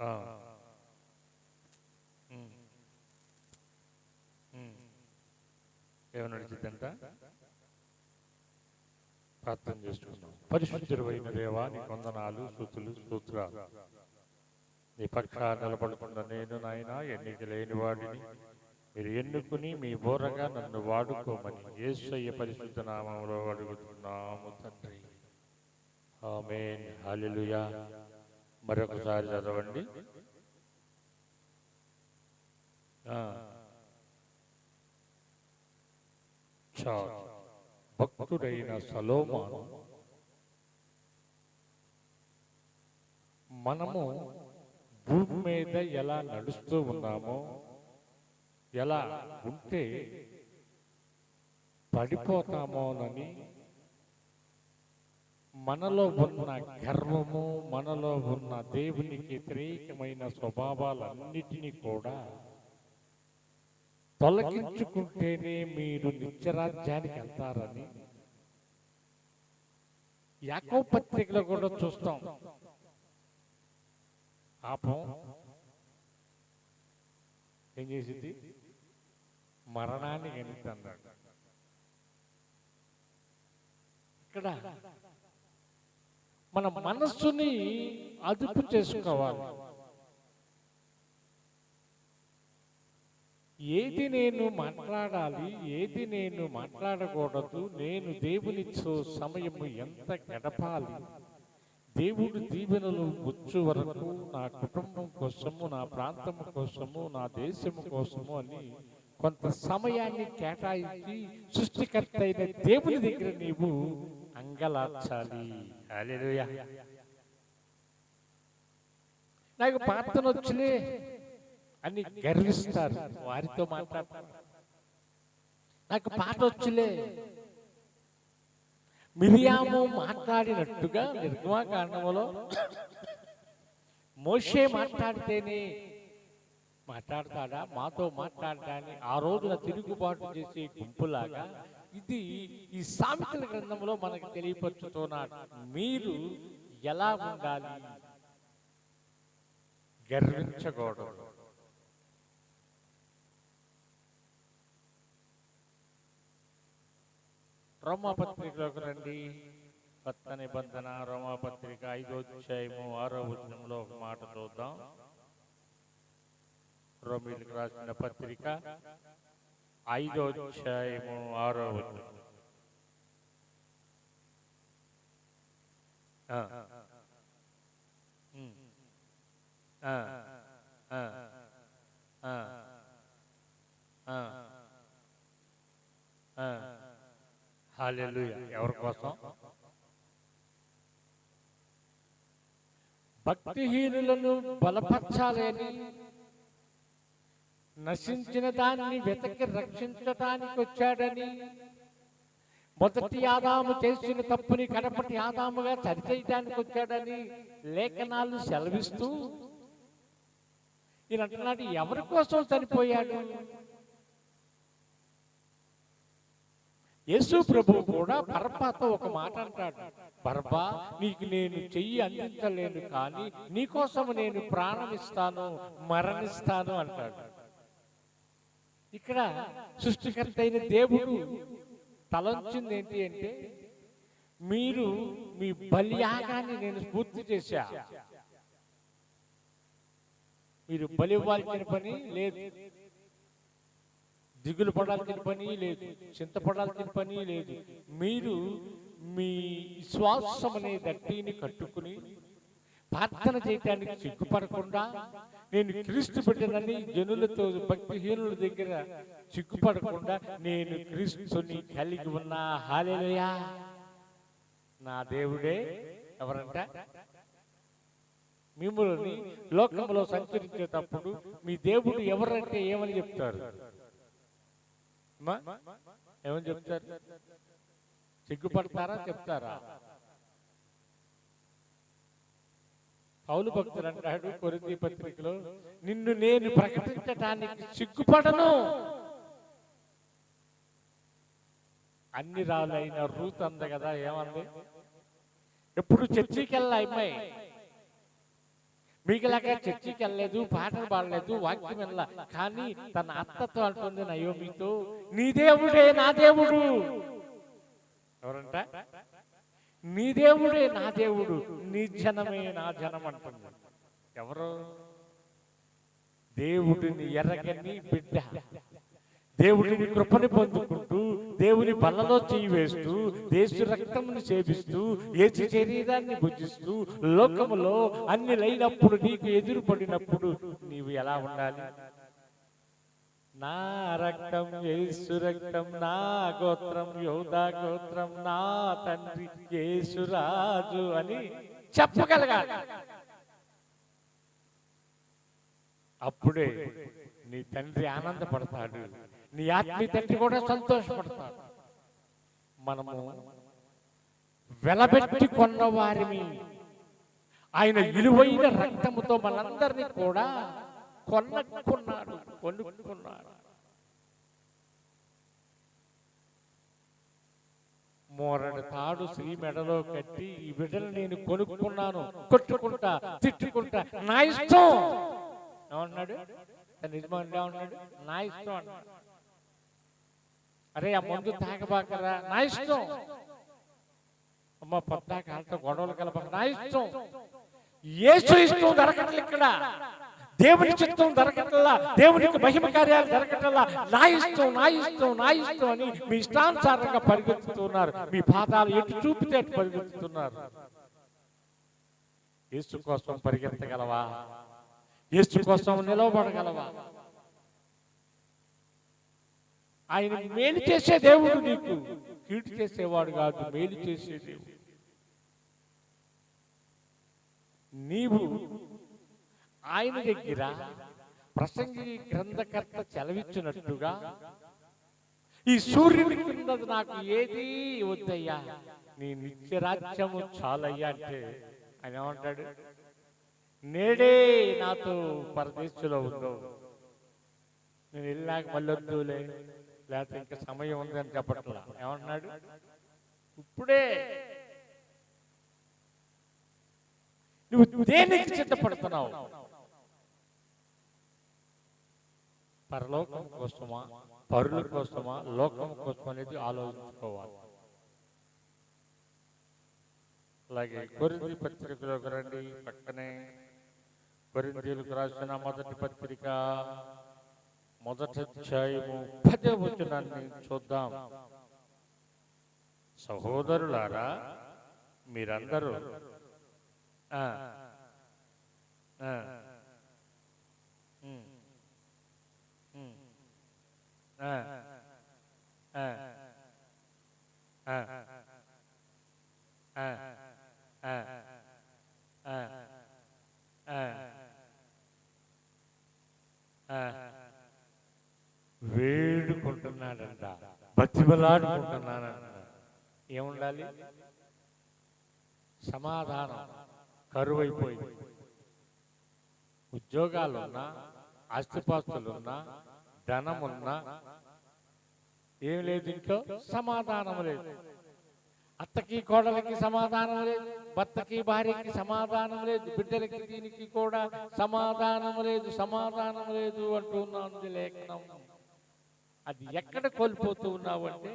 ఆ, ఉమ్, ఉమ్. ఏమని నడిచిద్దంట? ప్రార్థన చేసుకుందాం. పరిశుద్ధుడైన దేవా, నీ వందనాలు, స్తుతులు, స్తోత్రాలు. నీ పక్షాన నిలబడుతున్న నేను నాయన, ఎన్నిక లేని వాడిని మీరు ఎన్నుకుని మీ బోరగా నన్ను వాడుకోమని యేసయ్య పరిశుద్ధ నామములో అడుగుతున్నాము తండ్రి. ఆమేన్. హల్లెలూయా. మరొకసారి చదవండి. భక్తుడైన సొలొమోను మనము భూమి మీద ఎలా నడుస్తూ ఉన్నామో, ఎలా ఉంటే పడిపోతామోనని మనలో ఉన్న గర్వము, మనలో ఉన్న దేవునికి వ్యతిరేకమైన స్వభావాలన్నిటినీ కూడా తొలగించుకుంటేనే మీరు నిత్యరాజ్యానికి వెళ్తారని యాకోబు పత్రికలో కూడా చూస్తాం. పాపం ఏం చేసింది? మరణాన్ని గణితన్నాడు. ఇక్కడ మన మనస్సుని అదుపు చేసుకోవాలి. ఏది నేను మాట్లాడాలి, ఏది నేను మాట్లాడకూడదు, నేను దేవునితో సమయము ఎంత గడపాలి, దేవుడు దీవెనలు వచ్చు వరకు నా కుటుంబం కోసము, నా ప్రాంతము కోసము, నా దేశము కోసము అని కొంత సమయాన్ని కేటాయించి సృష్టికర్త అయిన దేవుని దగ్గర నీవు అంగలార్చాలి. హల్లెలూయా. నాకు ప్రార్థన వచ్చలే అని గర్విస్తారు, వారితో మాట్లాడతారు. నాకు పాట వచ్చలే, మిరియాము మాట్లాడినట్టుగా నిర్గమకాండములో మోషే మాట్లాడితేనే మాట్లాడతాడా, మాతో మాట్లాడటాన్ని ఆ రోజున తిరుగుబాటు చేసే గుంపులాగా ఇది ఈ సామెతల గ్రంథంలో మనకు తెలియపరుచుతున్నాడు. మీరు ఎలా ఉండాలి? గర్వించకూడదు. రోమాపత్రికలోకి రండి. కొత్త నిబంధన రోమాపత్రిక 5వ అధ్యాయము 6వ వచనంలో ఒక మాట చూద్దాం. రోమీయులకు రాసిన పత్రిక 5వ అధ్యాయము 6వ వచనం. హల్లెలూయా. ఎవరి కోసం? భక్తిహీనులను బలపరచాలని, నశించిన దాన్ని వెతకి రక్షించటానికి వచ్చాడని, మొదటి ఆదాము చేసిన తప్పుని కడపటి ఆదాముగా సరిచేయడానికి వచ్చాడని లేఖనాలు సెలవిస్తూ ఈయన అంటున్నాడు, ఎవరి కోసం చనిపోయాడు? యేసు ప్రభువు కూడా బరబ్బాతో ఒక మాట అంటాడు, బరబ్బా, నీకు నేను చెయ్యి అందించలేను, కానీ నీకోసం నేను ప్రాణమిస్తాను, మరణిస్తాను అంటాడు. ఇక్కడ సృష్టికర్త అయిన దేవుడు తలంచింది ఏంటి అంటే, మీరు మీ బలియాగాన్ని నేను పూర్తి చేశా, మీరు బలి ఇవ్వాల్సిన పని లేదు, దిగులు పడాల్సిన పని లేదు, చింతపడాల్సిన పని లేదు. మీరు మీ విశ్వాసం అనే దట్టిని కట్టుకుని ప్రార్థన చేయటానికి సిగ్గుపడకుండా, నేను క్రీస్తు బిడ్డనని జనులతో భక్తిహీనుల దగ్గర సిగ్గుపడకుండా నేను క్రీస్తుని కలిగి ఉన్నా. హల్లెలూయా. నా దేవుడే ఎవరంట? మిమ్మల్ని లోకంలో సంచరించేటప్పుడు మీ దేవుడు ఎవరంటే ఏమని చెప్తారు? ఏమని చెప్తారు? సిగ్గుపడతారా? చెప్తారా? పౌలు భక్తుడు అంటాడు కొరింథీ పత్రికలో, నిన్ను నేను ప్రకటించటానికి సిగ్గుపడను. అన్ని రాళ్ళైన రూత్ అంద కదా, ఏమంది? ఎప్పుడు చర్చికి వెళ్ళా అమ్మాయి, మీకులాగా చర్చికి వెళ్ళలేదు, పాటలు పాడలేదు, వాక్యం వెళ్ళ. కానీ తన అత్తతో అంటుంది నయోమితో, నీ దేవుడే నా దేవుడు. ఎవరంట? నీ దేవుడే నా దేవుడు, నీ జనమే నా జనం అంటుంది. ఎవరు? దేవుడిని ఎరగని బిడ్డ, దేవుడిని కృపని పొందుకుంటూ, దేవుని బల్లలో చేయి వేస్తూ, దేశ రక్తమును సేవిస్తూ, యేసు శరీరాన్ని భుజిస్తూ, లోకములో అన్ని లేనప్పుడు నీకు ఎదురుపడినప్పుడు నీవు ఎలా ఉండాలి? నా రక్తం యేసు రక్తం, నా గోత్రం యోధా గోత్రం, నా తండ్రి యేసురాజు అని చెప్పగలగాలి. అప్పుడే నీ తండ్రి ఆనందపడతాడు, నీ ఆత్మీయ తండ్రి కూడా సంతోషపడతాడు. మనము వెలబెట్టి కొన్న వారిని, ఆయన విలువైన రక్తముతో మనందరినీ కూడా కొనుక్కున్నాడు. మోరడు తాడు శ్రీ మెడలో కట్టి, ఈ బిడ్డలు నేను కొనుక్కున్నాను, కొట్టుకుంటా తిట్టుకుంటా, నా ఇష్టం ఏమన్నాడు? యజమానుడు ఏమన్నాడు? నా ఇష్టం అన్నాడు. అరే ఆ మందు తాగబాకరా, నా ఇష్టం. అమ్మ పొద్దాక వాళ్ళతో గొడవలు కలపక, నా ఇష్టం. యేసు ఇష్టం దొరకట్లే ఇక్కడ, దేవుని చిత్తం దొరకట్లా, దేవునికి మహిమ కార్యాలు దొరకట్లా. నా ఇష్టం నా ఇష్టం నా ఇష్టం అని మీ ఇష్టానుసారంగా పరిగెత్తుతున్నారు. మీ పాదాలు ఎటు చూపితే అటు పరిగెత్తుతున్నారు. యేసు కోసం పరిగెత్తగలవా? యేసు కోసం నిలవబడగలవా? ఆయన మేలు చేసే దేవుడు, నీకు కీడు చేసేవాడు కాదు, మేలు చేసే దేవుడు. నీవు ఆయన దగ్గర ప్రసంగి గ్రంథకర్త చెలవిచ్చినట్టుగా, ఈ సూర్యుని కింద నాకు ఏది వద్దయ్యా, నీ నిత్యరాజ్యము చాలయ్యా అంటే ఆయన ఏమంటాడు? నేడే నాతో పరదేశంలో ఉందో, నేను వెళ్ళాక మళ్ళీ వద్దులే, లేకపోతే ఇంకా సమయం ఉంది అని చెప్పట్లా. ఏమంటున్నాడు? ఇప్పుడే. నువ్వు దేనికి సిద్ధపడుతున్నావు? పరలోకం కోసమా, పరుల కోసమా, లోకం కోసం అనేది ఆలోచించుకోవాలి. అలాగే కొరింథీ పత్రికలోకి రండి. పక్కనే కొరింథీయులకు రాసిన మొదటి పత్రిక 1వ అధ్యాయము 10వ వచనాన్ని చూద్దాం. సహోదరులారా, మీరందరూ వేడుకుంటున్నాడంట, బతిమలాడుకుంటున్నానంట. ఏముండాలి? సమాధానం కరువైపోయింది. ఉద్యోగాలున్నా, ఆస్తిపాస్తులున్నా, ధనమున్నా ఏం లేదు, ఇంట్లో సమాధానం లేదు. అత్తకి కోడలకి సమాధానం లేదు, భర్తకి భార్యకి సమాధానం లేదు, బిడ్డలకి దీనికి కూడా సమాధానం లేదు, సమాధానం లేదు అంటున్నాను లేఖనం. అది ఎక్కడ కోల్పోతూ ఉన్నావు అంటే,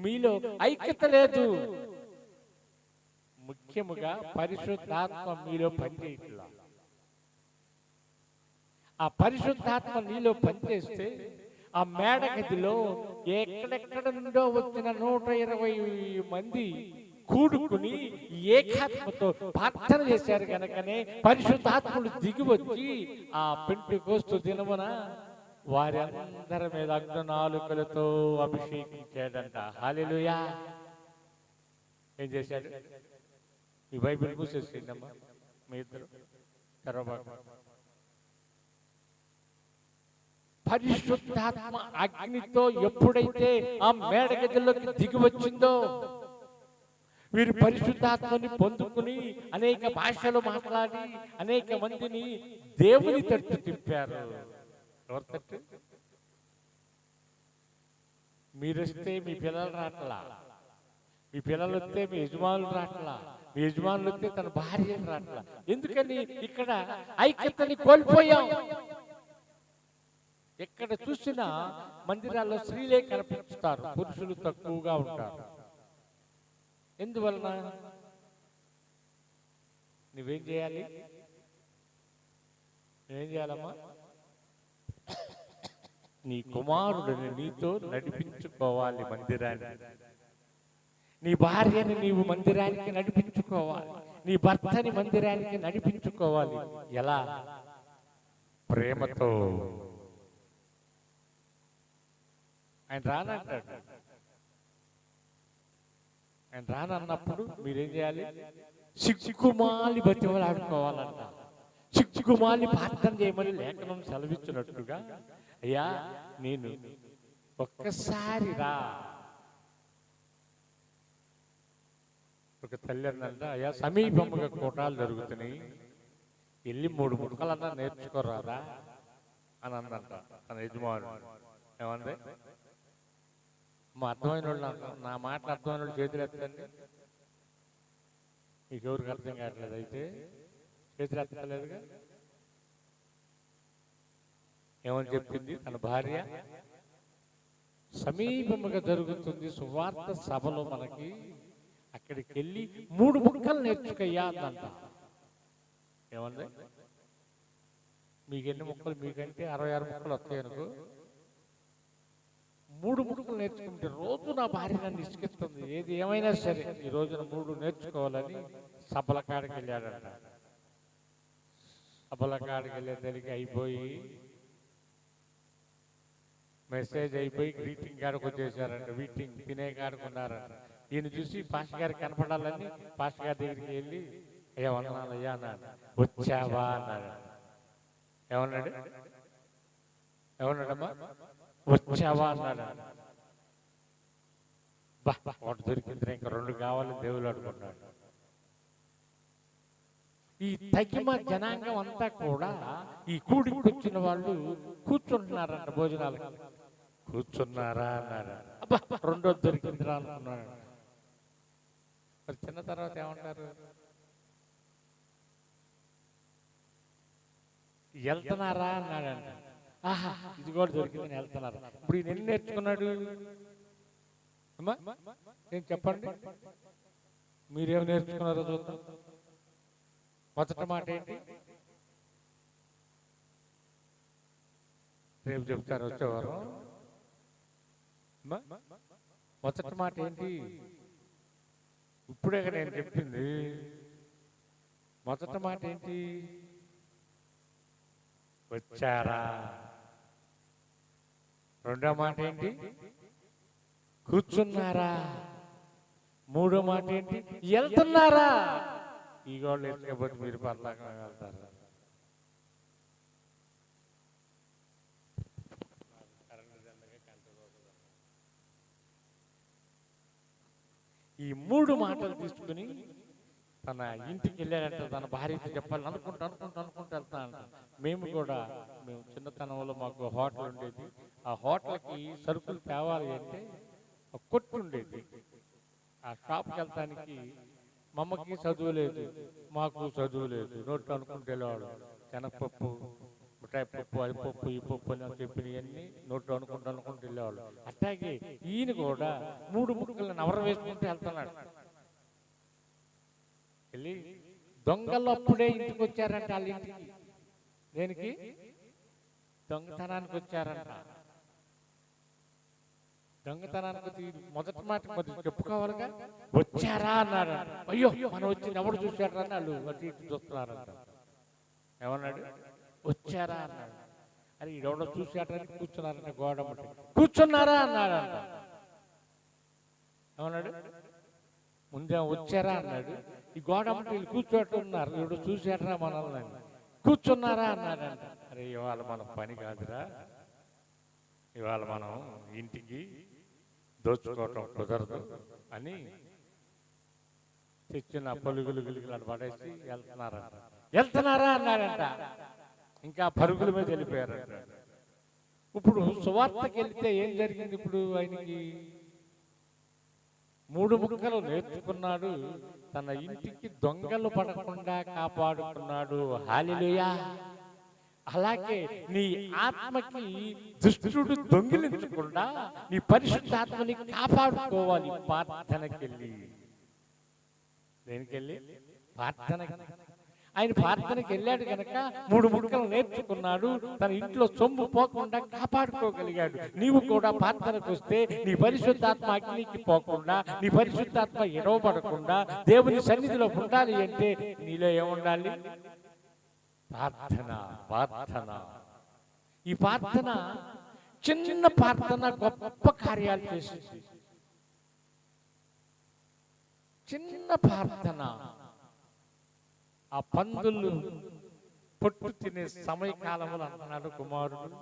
మీలో ఐక్యత లేదు. ముఖ్యముగా పరిశుద్ధాత్మ మీలో పనిచేయట్లా. ఆ పరిశుద్ధాత్మ నీలో పనిచేస్తే, ఆ మేడ గదిలో ఎక్కడెక్కడ నుండో వచ్చిన 120 మంది కూడుకుని ఏకాత్మతో ప్రార్థన చేశారు కనుకనే పరిశుద్ధాత్ముడు దిగి వచ్చి ఆ పెంటెకోస్తు దినమున వారి అందరి మీద అగ్నినాలుకలతో అభిషేకించాడంట. హల్లెలూయా. ఏం చేశాడు? ఈ బైబిల్ మూసేసిందమ్మా మీ ఇద్దరు తెరవబాక. పరిశుద్ధాత్మ అగ్నితో ఎప్పుడైతే ఆ మేడ గదిలోకి దిగి వచ్చిందో, వీరు పరిశుద్ధాత్మని పొందుకుని అనేక భాషలు మాట్లాడి అనేక మందిని దేవుని తట్టు తిప్పారు. ఎవరి తట్టు? మీరొస్తే మీ పిల్లలు రాట్లా, మీ పిల్లలు వస్తే మీ యజమానులు రాట్లా, మీ యజమానులు వస్తే తన భార్య రాట్లా. ఎందుకని? ఇక్కడ ఐక్యతని కోల్పోయాం. ఎక్కడ చూసినా మందిరాల్లో స్త్రీలే కనిపిస్తారు, పురుషులు తక్కువగా ఉంటారు. ఎందువలన? నువ్వేం చేయాలి? నువ్వేం చేయాలమ్మా? నీ కుమారుడిని నీతో నడిపించుకోవాలి మందిరాన్ని. నీ భార్యని నీవు మందిరానికి నడిపించుకోవాలి. నీ భర్తని మందిరానికి నడిపించుకోవాలి. ఎలా? ప్రేమతో. ఆయన రానంటాడు. ఆయన రానన్నప్పుడు మీరేం చేయాలి? సిగ్గుమాలి బతిమలాడుకోవాలంట. సిగ్గుమాలి ప్రార్థన చేయమని లేఖనం సెలవిచ్చినట్టుగా, అయ్యా నేను ఒక్కసారి రా. ఒక తల్లి అన్నంట, అయ్యా సమీపముగా కూటాలు జరుగుతున్నాయి, వెళ్ళి 3 ముక్కలన్నా నేర్చుకోరారా అని అందంట తన యజమానుడు. ఏమంది? మా అర్థమైన వాళ్ళు, నా మాటలు అర్థమైన వాళ్ళు చేతులు ఎత్తండి. మీకు ఎవరికి అర్థం కావట్లేదు అయితే చేతులు ఎత్తలేదుగా. ఏమని చెప్పింది తన భార్య? సమీపముగా జరుగుతుంది సువార్త సభలో, మనకి అక్కడికి వెళ్ళి 3 ముక్కలు నేర్చుకయ్యా అందంట. ఏమంది? మీకు ఎన్ని ముక్కలు? మీకంటే 66 ముక్కలు వస్తాయి అనుకో. 3 ముక్కలు నేర్చుకుంటే రోజు నా భార్య నన్ను ఇసుకిస్తుంది, ఏది ఏమైనా సరే ఈ రోజున 3 నేర్చుకోవాలని సభల కాడికి వెళ్ళాడంట. సభల కాడికి వెళ్ళేసరికి అయిపోయి, మెసేజ్ అయిపోయి గ్రీటింగ్ కాడికి వచ్చేసారంట. మీటింగ్ తినే కాడికి ఉన్నారంట. ఈయన చూసి పాస్టర్ గారికి కనపడాలని పాస్టర్ గారి దగ్గరికి వెళ్ళి, అయ్యా వందనాలయ్యా అన్నాడు. వచ్చావా అన్నాడు. ఏమన్నాడు? ఏమన్నాడమ్మా? వచ్చావా అన్నాడు. బా, ఒకటి దొరికింది, ఇంకా 2 కావాలని దేవుడు అడుగున్నాడు. ఈ తగిమ జనాంగం అంతా కూడా ఈ కూడికి వచ్చిన వాళ్ళు కూర్చుంటున్నారంట. భోజనాలకి కూర్చున్నారా అన్నాడు. అబ్బా, 2 దొరికిందిరా అనుకున్నాడు. మరి చిన్న తర్వాత ఏమంటారు? వెళ్తున్నారా అన్నాడంట. ఆహా, ఇది కూడా దొరికిందని వెళ్తున్నారు. ఇప్పుడు ఈయన ఎన్ని నేర్చుకున్నాడు? అమ్మా ఏం చెప్పండి, మీరేం నేర్చుకున్నారో చూద్దాం. మొదటి మాట ఏంటి? రేపు చెప్తారు వచ్చేవారు. మొదటి మాట ఏంటి? ఇప్పుడే నేను చెప్పింది. మొదటి మాట ఏంటి? వచ్చారా. రెండో మాట ఏంటి? కూర్చున్నారా. మూడో మాట ఏంటి? వెళ్తున్నారా. ఈ గోళ్ళు ఎత్తుకపోతే మీరు పర్లాగా వెళ్తారు. ఈ 3 మాటలు తీసుకుని తన ఇంటికి వెళ్ళాడంట. తన భార్యతో చెప్పాలని అనుకుంటూ వెళ్తా అంట. మేము చిన్నతనంలో మాకు హోటల్ ఉండేది. ఆ హోటల్కి సరుకులు తేవాలి అంటే ఒక కొట్టు ఉండేది. ఆ షాప్కి వెళ్తానికి మా అమ్మకి చదువు లేదు, మాకు చదువు లేదు. నోట్లు అనుకుంటూ వెళ్ళేవాడు. శనగపప్పు, మిఠాయి పప్పు, అది పప్పు, ఈ పప్పు అని చెప్పినవన్నీ నోట్లు అనుకుంటూ వెళ్ళేవాళ్ళు. అట్లాగే ఈయన కూడా 3 ముక్కలను నవర వేసుకుంటూ వెళ్తున్నాడు. వెళ్ళి దొంగలు అప్పుడే ఇంటికి వచ్చారంట. వాళ్ళ ఇంటికి దేనికి? దొంగతనానికి వచ్చారంట. దొంగతనానికి వచ్చి మొదటి మాట మరి చెప్పుకోవాలిగా. వచ్చారా అన్నాడు. అయ్యో, మనం వచ్చి ఎవరు చూశారా అని వాళ్ళు అటు ఇటు చూస్తున్నారంట. ఏమన్నాడు? వచ్చారా అన్నాడు. అది ఎవడో చూశాడని కూర్చున్నారంట. గోడ కూర్చున్నారా అన్నాడంట. ఏమన్నాడు? ముందే వచ్చారా అన్నాడు. ఈ గోడ వీళ్ళు కూర్చోట్టున్నారు. ఎవడో చూశారా మనల్ని, కూర్చున్నారా అన్నాడంట. అరే, ఇవాళ మన పని కాదురా, ఇవాళ మనం ఇంటికి దోచుకోవటం కుదరదు అని తెచ్చిన పలుగులు గిలుగులు పడేసి వెళ్తున్నారా అన్నాడంట. ఇంకా పరుగుల మీద వెళ్ళిపోయారంట. ఇప్పుడు సువార్తకి వెళ్తే ఏం జరిగింది? ఇప్పుడు ఆయనకి 3 ముక్కలు నేర్చుకున్నాడు, తన ఇంటికి దొంగలు పడకుండా కాపాడుకున్నాడు. హల్లెలూయా. అలాగే నీ ఆత్మకి దుష్టుడు దొంగిలించకుండా నీ పరిశుద్ధాత్మని కాపాడుకోవాలి. ప్రార్థనకెళ్ళి, దేనికెళ్ళి? ప్రార్థనకి. ఆయన ప్రార్థనకి వెళ్ళాడు కనుక 3 ముక్కలు నేర్చుకున్నాడు, తన ఇంట్లో సొమ్ము పోకుండా కాపాడుకోగలిగాడు. నీవు కూడా ప్రార్థనకు వస్తే నీ పరిశుద్ధాత్మ అగ్నికి పోకుండా, నీ పరిశుద్ధాత్మ ఎడవబడకుండా దేవుని సన్నిధిలో ఉండాలి అంటే నీలో ఏముండాలి? ప్రార్థన. ప్రార్థన. ఈ ప్రార్థన, చిన్న ప్రార్థన గొప్ప కార్యాలు చేసింది. చిన్న ప్రార్థన. ఆ పందులు పొట్టు తినే సమయకాలంలో అంటున్నాడు కుమారుడు,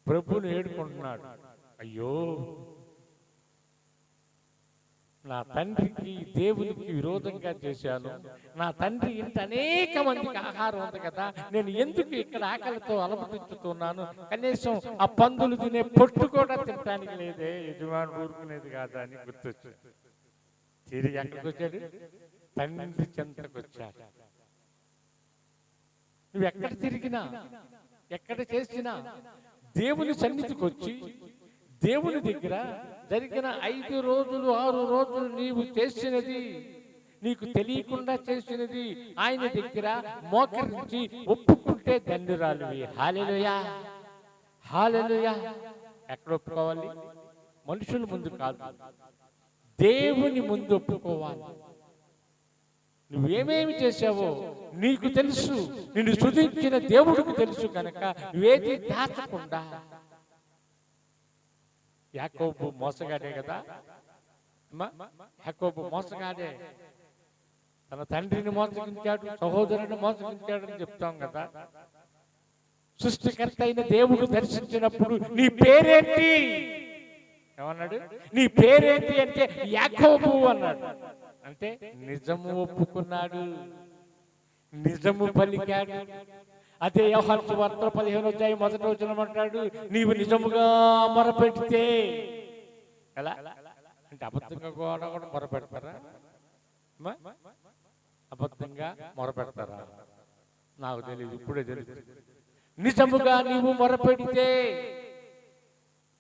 ప్రభువుని ఏడుకుంటున్నాడు. అయ్యో, నా తండ్రికి దేవునికి విరోధంగా చేశాను. నా తండ్రి ఇంత అనేక మందికి ఆహారం ఉంది కదా, నేను ఎందుకు ఇక్కడ ఆకలితో అలమటించుతున్నాను? కనీసం ఆ పందులు తినే పొట్టు కూడా తినడానికి లేదే, యజమానుడు ఊరుకునేది కాదా అని గుర్తొచ్చింది. తిరిగి ఎక్కడికి వచ్చాడు? తండ్రి చెంతకు వచ్చాడు. నువ్వు ఎక్కడ తిరిగినా, ఎక్కడ చేసినా దేవుని సన్నిధికి వచ్చి దేవుని దగ్గర జరిగిన 5 రోజులు 6 రోజులు నీవు చేసినది, నీకు తెలియకుండా చేసినది ఆయన దగ్గర మోకరించి ఒప్పుకుంటే ధన్యురాలివి. హల్లెలూయా. హల్లెలూయా. ఎక్కడ ఒప్పుకోవాలి? మనుషుల ముందు కాదు, దేవుని ముందు ఒప్పుకోవాలి. నువ్వేమేమి చేశావో నీకు తెలుసు, నిన్ను స్తుతించిన దేవుడికి తెలుసు కనుక నువ్వేది దాచకుండా. యాకోబు మోసగాడే కదా, యాకోబు మోసగాడే. తన తండ్రిని మోసగించాడు, సహోదరుని మోసగించాడు అని చెప్తాం కదా. సృష్టికర్త అయిన దేవుడు దర్శించినప్పుడు నీ పేరేంటి ఏమన్నాడు? నీ పేరేంటి అంటే యాకోబు అన్నాడు. అంటే నిజము ఒప్పుకున్నాడు, నిజము పలికాడు. అదే యోహాను సువార్త 15:1 అంటాడు, నీవు నిజముగా మొరపెడితే. ఎలా అంటే అబద్ధంగా కూడా మొరపెడతారా? అబద్ధంగా మొరపెడతారా? నాకు తెలియదు, ఇప్పుడే తెలుసు. నిజముగా నీవు మొరపెడితే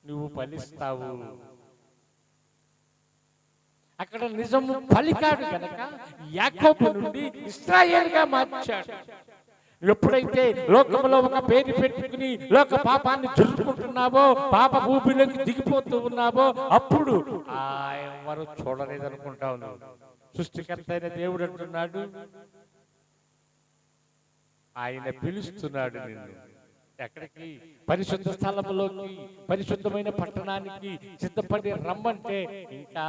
నువ్వు ఫలిస్తావు. అక్కడ నిజము పలికాడు కనుక యాకోబు నుండి ఇశ్రాయేలుగా మార్చాడు. ఎప్పుడైతే లోకంలో ఒక పేరు పెట్టుకుని లోక పాపాన్ని జరుపుకుంటున్నావో, పాప భూమిలోకి దిగిపోతూ ఉన్నావో, అప్పుడు ఎవరు చూడలేదనుకుంటావు. సృష్టికర్త అయిన దేవుడు అంటున్నాడు, ఆయన పిలుస్తున్నాడు నిన్ను. ఎక్కడికి? పరిశుద్ధ స్థలములోకి, పరిశుద్ధమైన పట్టణానికి సిద్ధపడి రమ్మంటే ఇంకా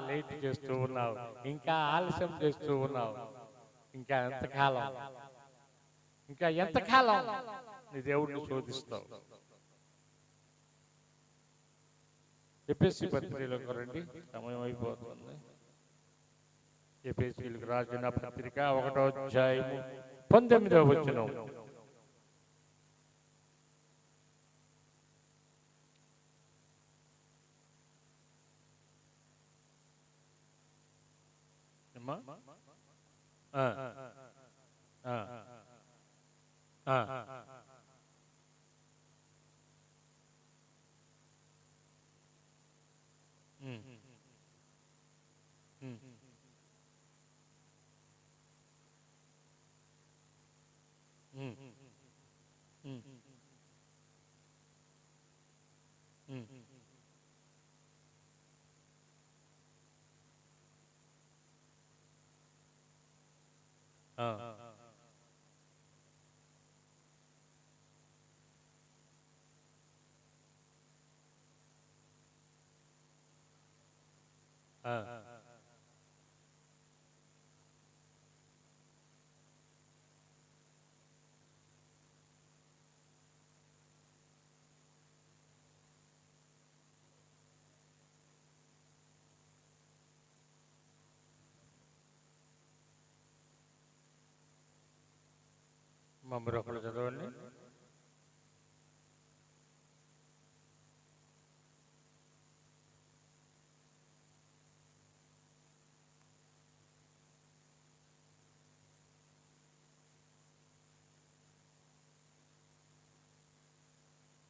లేట్ చేస్తూ ఉన్నావు, ఇంకా ఆలస్యం చేస్తూ ఉన్నావు. ఇంకా ఎంతకాలం, ఇంకా ఎంతకాలం నీ దేవుడిని శోధిస్తావు? ఎఫెసీ పత్రికలోకి రండి, సమయం అయిపోతుంది. ఎఫెసీలకు రాసిన పత్రిక 1వ అధ్యాయము 19వ వచనం. మమ్మల్ని ఒకళ్ళు చదవండి.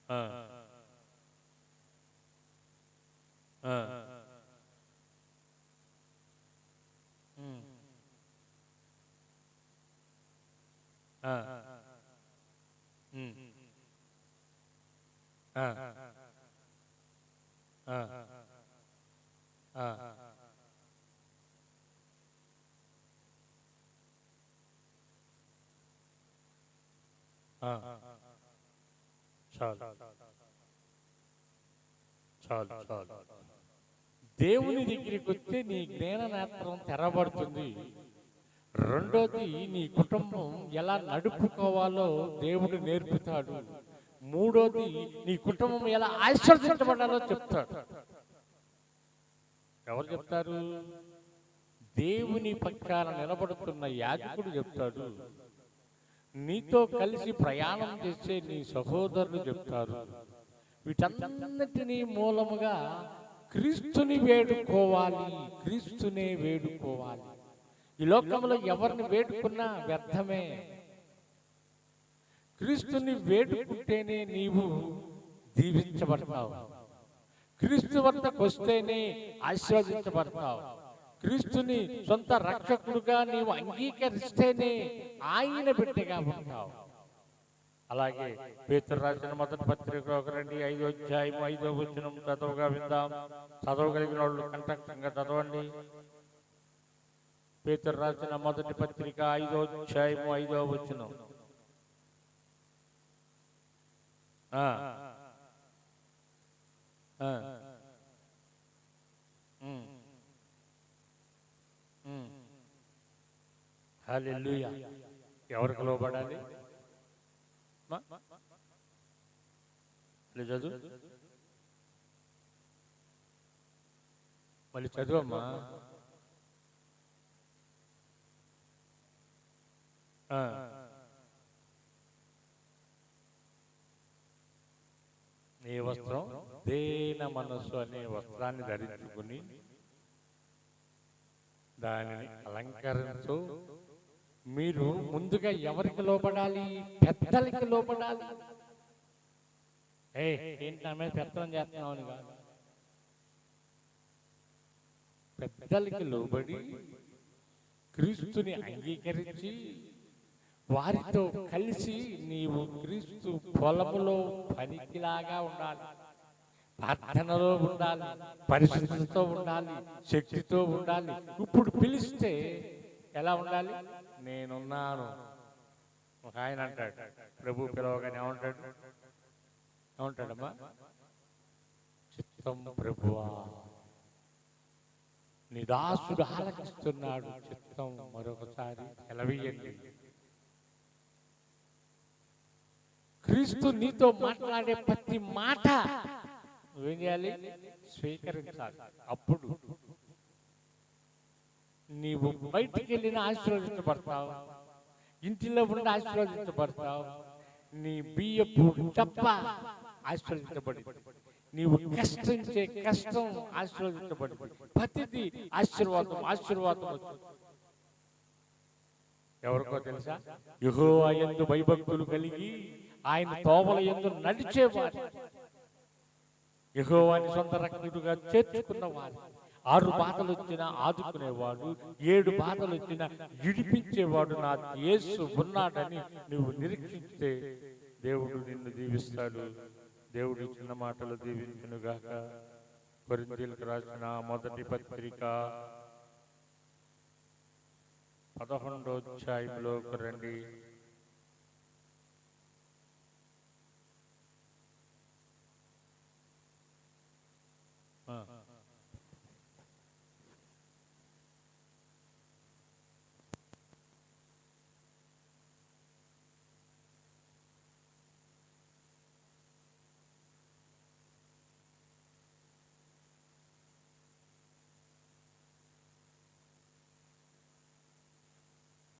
ఆ, ఆ, ఉమ్, ఆ, ఉమ్, ఆ, ఆ, ఆ, ఆ, చాలు చాలు చాలు. దేవుని దగ్గరికి వస్తే నీ జ్ఞాన నేత్రం తెరబడుతుంది. రెండోది, నీ కుటుంబం ఎలా నడుపుకోవాలో దేవుడు నేర్పుతాడు. మూడోది, నీ కుటుంబం ఎలా ఆశీర్వదించబడాలో చెప్తాడు. ఎవరు చెప్తారు? దేవుని పక్షాన నిలబడుతున్న యాజకుడు చెప్తాడు. నీతో కలిసి ప్రయాణం చేసే నీ సహోదరులు చెప్తారు. వీటన్నిటినీ మూలముగా క్రీస్తుని వేడుకోవాలి, క్రీస్తునే వేడుకోవాలి. ఈ లోకంలో ఎవరిని వేడుకున్నా వ్యర్థమే. క్రీస్తుని వేడుకుంటేనే నీవు దీవించబడతావు. క్రీస్తు వద్దకు వస్తేనే ఆశీర్వదించబడతావు. క్రీస్తుని సొంత రక్షకుడుగా నీవు అంగీకరిస్తేనే ఆయన బిడ్డగా ఉంటావు. అలాగే పేతురు రాసిన మొదటి పత్రిక 5వ అధ్యాయం 5వ వచనం చదవగా విందాం. చదవగలిగిన వాళ్ళు కంఠంగా చదవండి. పేతురు రాసిన మొదటి పత్రిక 5వ అధ్యాయం 5వ వచనం. హల్లెలూయా. ఎవరికి లోబడాలి? చదువు, మళ్ళీ చదువమ్మా. నీ వస్త్రం దేన మనస్సు అనే వస్త్రాన్ని ధరించుకుని దానిని అలంకరించు. మీరు ముందుగా ఎవరికి లోపడాలి? పెద్దలకి లోపడాలి. ఏంటి నా మీద పెత్తనం చేస్తున్నావు అని కాదు. పెద్దలకి లోబడి క్రీస్తుని అంగీకరించి వారితో కలిసి నీవు క్రీస్తు పొలములో పనికిలాగా ఉండాలి. ప్రార్థనలో ఉండాలి, పరిశుద్ధతతో ఉండాలి, శక్తితో ఉండాలి. ఇప్పుడు పిలిస్తే ఎలా ఉండాలి? నేనున్నాను. ఒక ఆయన అంటాడు, ప్రభు పిలవగానే ఏమంటాడమ్మా? చిత్తం ప్రభువా, నీ దాసుడు ఆలకిస్తున్నాడు, చిత్తం మరొకసారి ఎలవీయండి. క్రీస్తు నీతో మాట్లాడే ప్రతి మాట నువ్వేం చేయాలి? స్వీకరించాలి. అప్పుడు నీవు బయటికి వెళ్ళిన ఆశీర్వదించబడతావు, ఇంటిలో ఉండి ఆశీర్వదించబడతావు. నీ బియ్యపు తప్ప ఆశీర్వదించబడి, నీవు కష్టించే కష్టం ఆశీర్వదించబడి, ప్రతిదీ ఆశీర్వాదం ఆశీర్వాదం. ఎవరికో తెలుసా? యెహోవా యందు భయభక్తులు కలిగి ఆయన తోవల యందు నడిచేవారు, యెహోవాని సొంత రక్షకుడుగా చేర్చుకున్నవారు. 6 బాధలు వచ్చినా ఆదుకునేవాడు, 7 బాధలు వచ్చినా విడిపించేవాడు నా యేసు ఉన్నాడని నువ్వు నిరీక్షిస్తే దేవుడు నిన్ను దీవిస్తాడు. దేవుడు చిన్న మాటలు దీవించునుగాక. కొరింథీయులకు రాసిన మొదటి పత్రిక 11వ అధ్యాయంలోకి రండి.